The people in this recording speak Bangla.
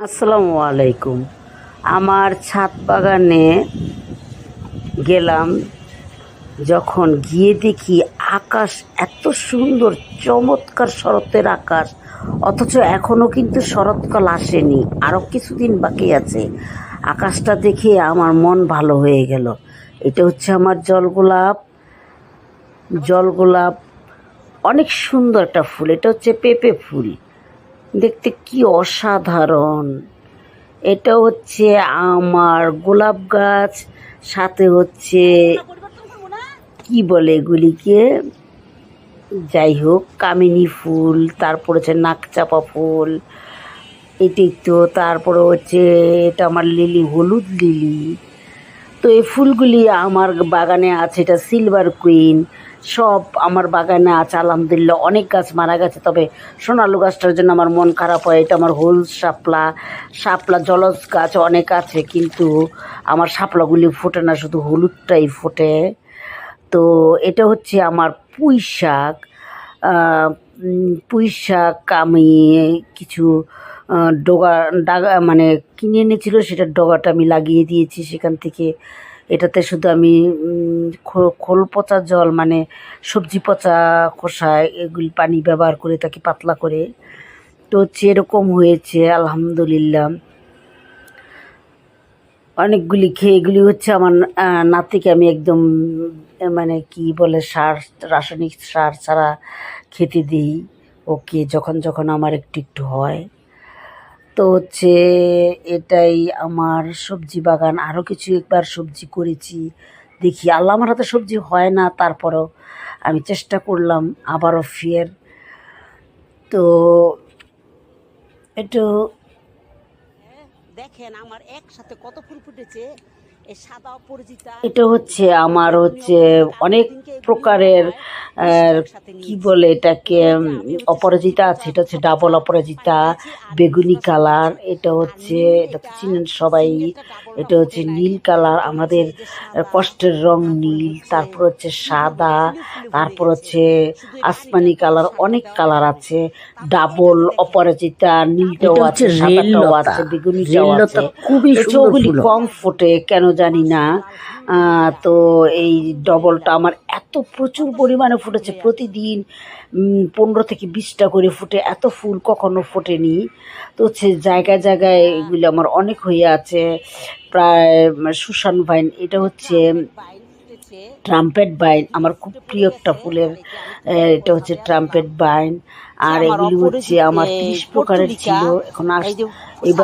আসসালামু আলাইকুম। আমার ছাদ বাগানে গেলাম, যখন গিয়ে দেখি আকাশ এত সুন্দর, চমৎকার শরতের আকাশ, অথচ এখনও কিন্তু শরৎকাল আসেনি, আরও কিছুদিন বাকি আছে। আকাশটা দেখে আমার মন ভালো হয়ে গেল। এটা হচ্ছে আমার জলগোলাপ। জলগোলাপ অনেক সুন্দর একটা ফুল, এটা হচ্ছে পেঁপে ফুল, দেখতে কি অসাধারণ। এটা হচ্ছে আমার গোলাপ গাছ, সাথে হচ্ছে কি বলে এগুলিকে, যাই হোক, কামিনী ফুল, তারপর হচ্ছে নাকচাপা ফুল, এটাই তো। তারপরে হচ্ছে এটা আমার লিলি, হলুদ লিলি। তো এই ফুলগুলি আমার বাগানে আছে। এটা সিলভার কুইন, সব আমার বাগানে আছে আলহামদুলিল্লাহ। অনেক গাছ মারা গেছে, তবে সোনালু গাছটার জন্য আমার মন খারাপ হয়। এটা আমার হলুদ শাপলা, শাপলা জলজ গাছ অনেক আছে, কিন্তু আমার শাপলাগুলি ফোটে না, শুধু হলুদটাই ফোটে। তো এটা হচ্ছে আমার পুঁই শাক। পুঁই শাক আমি কিছু ডগা ডাগা মানে কিনে এনেছিল, সেটার ডগাটা আমি লাগিয়ে দিয়েছি সেখান থেকে। এটাতে শুধু আমি খোল পচা জল, মানে সবজি পচা খোসা, এগুলি পানি ব্যবহার করে থাকি পাতলা করে। তো হচ্ছে এরকম হয়েছে আলহামদুলিল্লাহ। অনেকগুলি খেয়ে, এগুলি হচ্ছে আমার নাতিকে আমি একদম মানে কি বলে সার, রাসায়নিক সার ছাড়া খেতে দিই ওকে, যখন যখন আমার একটু একটু হয়। তো হচ্ছে এটাই আমার সবজি বাগান। আরও কিছু একবার সবজি করেছি, দেখি আল্লাহ, আমার হাতে সবজি হয় না, তারপরেও আমি চেষ্টা করলাম আবারও ফের। তো একটু দেখেন আমার একসাথে কত ফুল ফুটেছে। এই সাদা অপরাজিতা, এটা হচ্ছে আমার হচ্ছে অনেক প্রকারের কি বলে এটাকে, অপরাজিতা আছে। এটা হচ্ছে ডাবল অপরাজিতা, বেগুনি কালার। এটা হচ্ছে, এটা তো চিনেন সবাই, এটা হচ্ছে নীল কালার, আমাদের কষ্টের রং নীল। তারপর হচ্ছে সাদা, তারপর হচ্ছে আসমানি কালার, অনেক কালার আছে। ডাবল অপরাজিতা, নীলটাও আছে, সাদাটাও আছে, বেগুনিটাও আছে। খুবই সুন্দর, কম ফোটে কেন জানি না। তো এই ডবলটা আমার এত প্রচুর পরিমাণে ফুটেছে, প্রতিদিন 15 থেকে 20টা করে ফুটে, এত ফুল কখনো ফোটেনি। তো হচ্ছে জায়গায় জায়গায় এগুলো আমার অনেক হয়ে আছে, প্রায় সুসান ভাইন। এটা হচ্ছে ট্রাম্পেট বাইন, আমার খুব প্রিয় একটা ফুলের, এটা হচ্ছে ট্রাম্পেট বাইন। আর এগুলি হচ্ছে আমার 30 প্রকারের ছিল, এখন এবার